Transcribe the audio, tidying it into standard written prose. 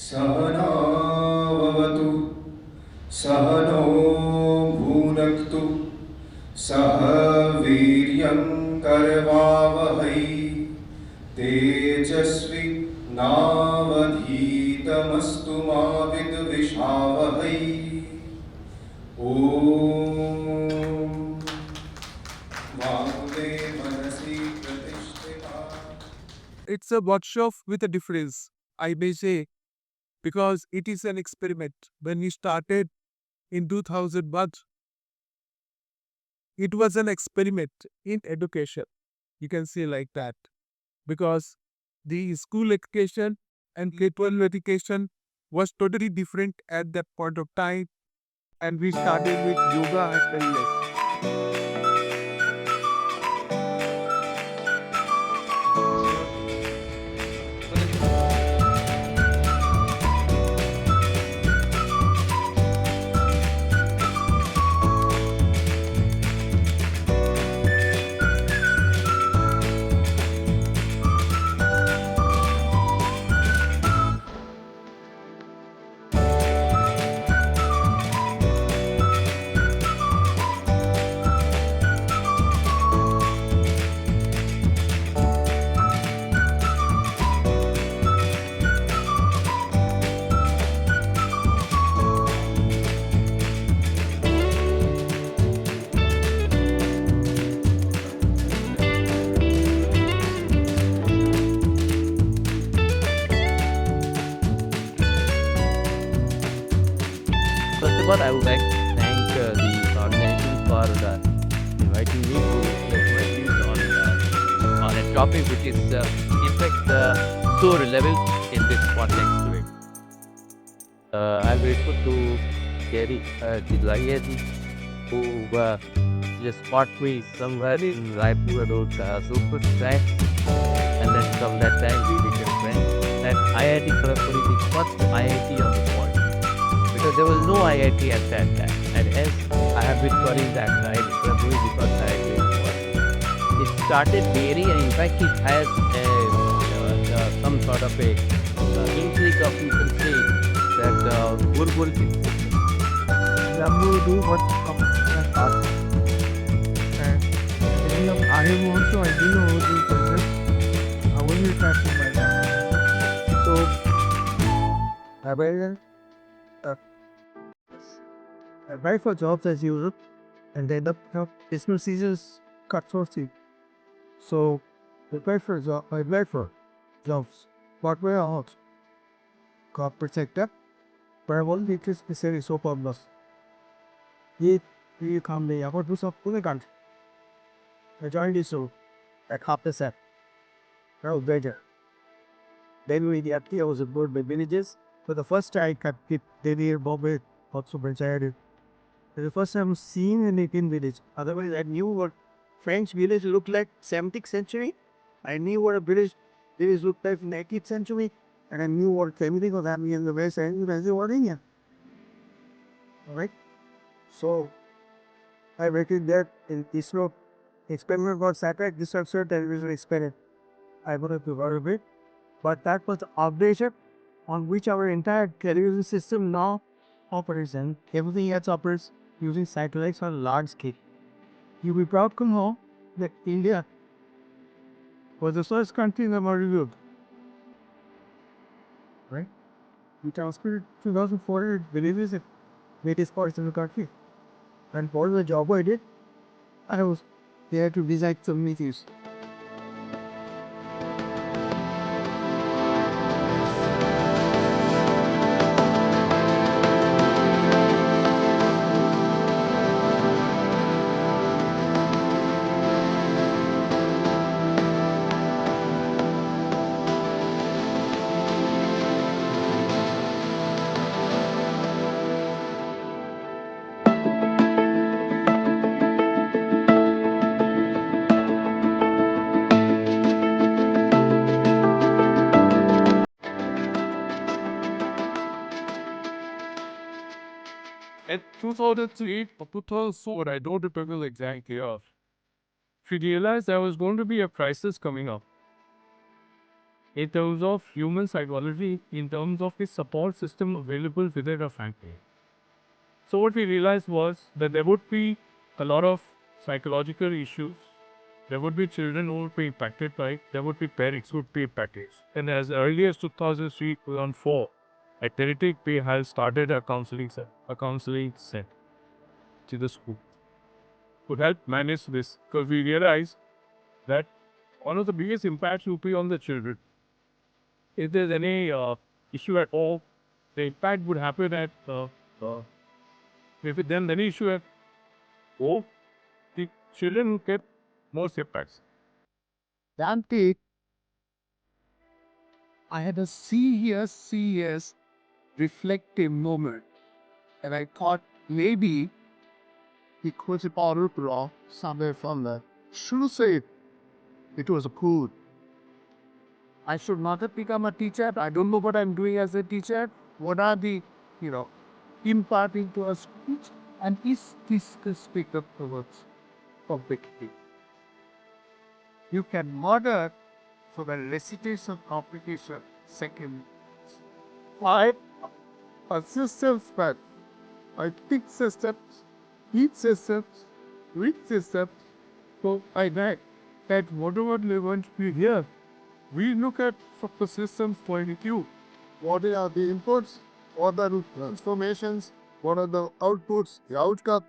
सहनावतु सहनो भुनक्तु सह वीर्यं करवावहै तेजस्वी नावधीतमस्तु मा विद्विषावहै ॐ वाङ्मे मनसि प्रतिष्ठिता. It's a workshop with a difference, I may say, because it is an experiment. When we started in 2001, it was an experiment in education. You can say like that. Because the school education and K-12 education was totally different at that point of time. And we started with yoga and wellness. First of all, I would like to thank the organization for inviting me to share my views on a topic which is, in fact, so relevant in this context today. I'm grateful to Gary Dilaya who just spot me somewhere in Raipur about super track, and then from that time we became friends. And IIT Kharagpur is the first IIT on the world. Because there was no IIT at that time, and as I have been calling that IIT Kharagpur because IIT was. It started very, and in fact it has some sort of a intrigue of, you can say, that Gurgul Jammu do what comes and asks. And I am also, I do know how to concept. I will be passionate by that. So, uh, I apply for jobs as usual, and then the business seasons cut short. So, I apply for jobs. What were out? Corporate sector, but I want to be specially so problems. Ye come the airport to some other country. I joined this role at half the set. I was better. Then we the I was aboard by villages. For the first time, I kept Delhi, Bombay, also Panchayat. The first time seeing an Indian village. Otherwise, I knew what French village looked like 17th century. I knew what a British village looked like in the 18th century. And I knew what everything was happening in the West End as they were in here. Alright? So, I reckoned that in ISRO experiment got satellite disruption television experiment. I would have forgot a bit. But that was the operation on which our entire television system now operates, and everything else operates using satellites on a large scale. You'll be proud to know that India was the first country in the world, right? We transported 2,400 villages in various parts of the country. And for the job I did, I was there to design some meetings. at 2003 or 2004, I don't remember the exact year, she realized there was going to be a crisis coming up in terms of human psychology, in terms of the support system available within a family. So what we realized was that there would be a lot of psychological issues. There would be children who would be impacted by it. There would be parents who would be impacted. And as early as 2003, 2004, at Terrific Bay has started a counseling center to the school to help manage this, because we realized that one of the biggest impacts would be on the children. If there's any issue at all, the impact would happen at if then any issue at home, the children get more impacts. That day, I had a serious reflective moment. And I thought maybe it was a bottle raw somewhere from there. Should have said it was a food. I should not have become a teacher. I don't know what I'm doing as a teacher. What are the, imparting to us speech? And is this the speak up towards competitive? You can murder for the recitation competition second. Five a system spread. I think systems, each systems, which systems. So I like that whatever they want to hear, we look at from the system's point of view. What are the inputs? What are the transformations? What are the outputs? The outcome?